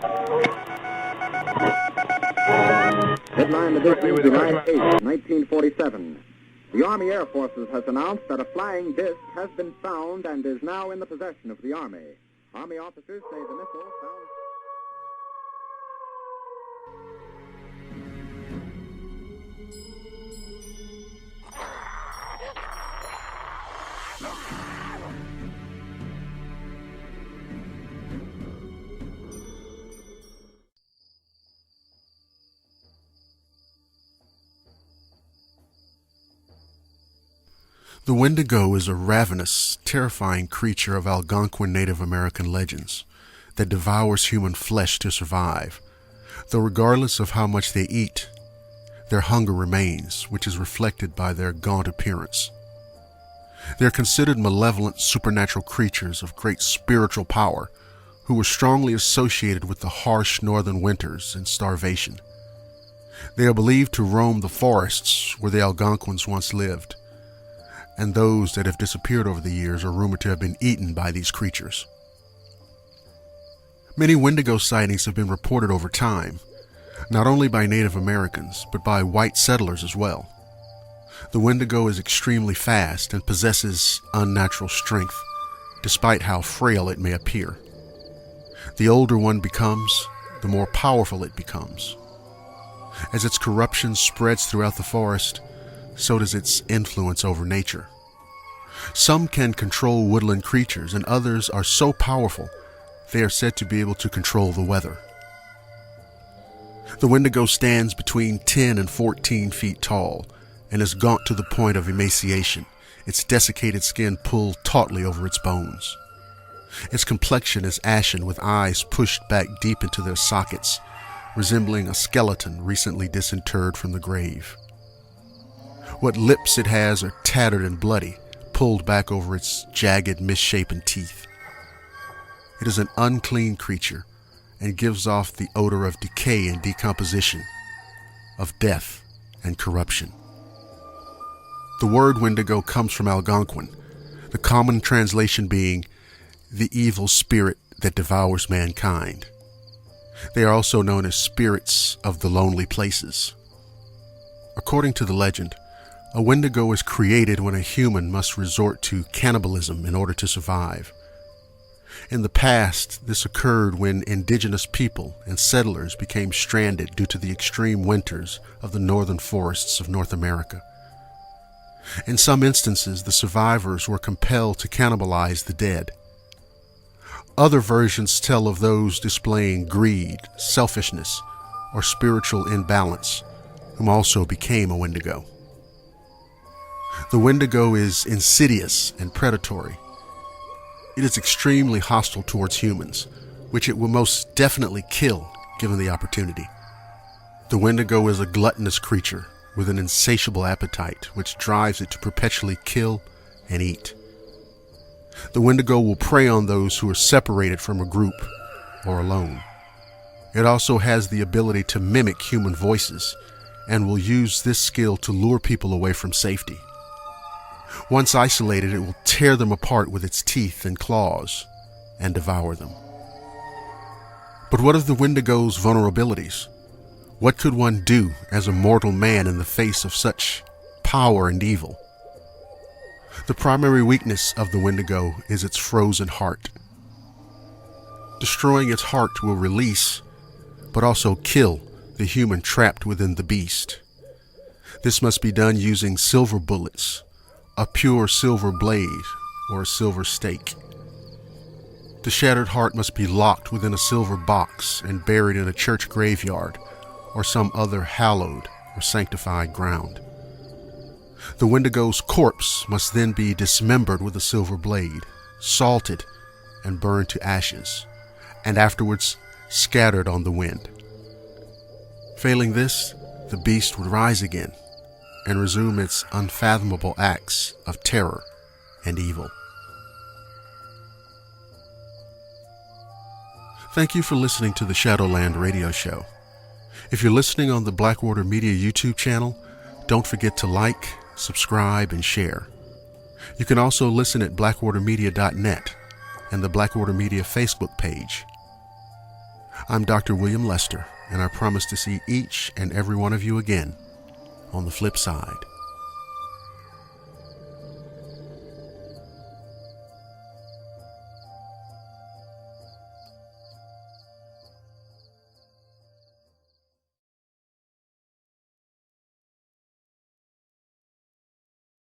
Headline edition, July 8, 1947. The Army Air Forces has announced that a flying disc has been found and is now in the possession of the Army. Army officers say the missile found... The Wendigo is a ravenous, terrifying creature of Algonquin Native American legends that devours human flesh to survive, though regardless of how much they eat, their hunger remains, which is reflected by their gaunt appearance. They are considered malevolent supernatural creatures of great spiritual power who were strongly associated with the harsh northern winters and starvation. They are believed to roam the forests where the Algonquins once lived, and those that have disappeared over the years are rumored to have been eaten by these creatures. Many Wendigo sightings have been reported over time, not only by Native Americans, but by white settlers as well. The Wendigo is extremely fast and possesses unnatural strength, despite how frail it may appear. The older one becomes, the more powerful it becomes. As its corruption spreads throughout the forest, so does its influence over nature. Some can control woodland creatures, and others are so powerful they are said to be able to control the weather. The Wendigo stands between 10 and 14 feet tall and is gaunt to the point of emaciation, its desiccated skin pulled tautly over its bones. Its complexion is ashen, with eyes pushed back deep into their sockets, resembling a skeleton recently disinterred from the grave. What lips it has are tattered and bloody, pulled back over its jagged, misshapen teeth. It is an unclean creature and gives off the odor of decay and decomposition, of death and corruption. The word Wendigo comes from Algonquin, the common translation being the evil spirit that devours mankind. They are also known as spirits of the lonely places. According to the legend, a Wendigo is created when a human must resort to cannibalism in order to survive. In the past, this occurred when indigenous people and settlers became stranded due to the extreme winters of the northern forests of North America. In some instances, the survivors were compelled to cannibalize the dead. Other versions tell of those displaying greed, selfishness, or spiritual imbalance, whom also became a Wendigo. The Wendigo is insidious and predatory. It is extremely hostile towards humans, which it will most definitely kill given the opportunity. The Wendigo is a gluttonous creature with an insatiable appetite which drives it to perpetually kill and eat. The Wendigo will prey on those who are separated from a group or alone. It also has the ability to mimic human voices and will use this skill to lure people away from safety. Once isolated, it will tear them apart with its teeth and claws and devour them. But what of the Wendigo's vulnerabilities? What could one do as a mortal man in the face of such power and evil? The primary weakness of the Wendigo is its frozen heart. Destroying its heart will release, but also kill the human trapped within the beast. This must be done using silver bullets, a pure silver blade, or a silver stake. The shattered heart must be locked within a silver box and buried in a church graveyard or some other hallowed or sanctified ground. The Wendigo's corpse must then be dismembered with a silver blade, salted and burned to ashes, and afterwards scattered on the wind. Failing this, the beast would rise again and resume its unfathomable acts of terror and evil. Thank you for listening to the Shadowland radio show. If you're listening on the Blackwater Media YouTube channel, don't forget to like, subscribe, and share. You can also listen at blackwatermedia.net and the Blackwater Media Facebook page. I'm Dr. William Lester, and I promise to see each and every one of you again on the flip side.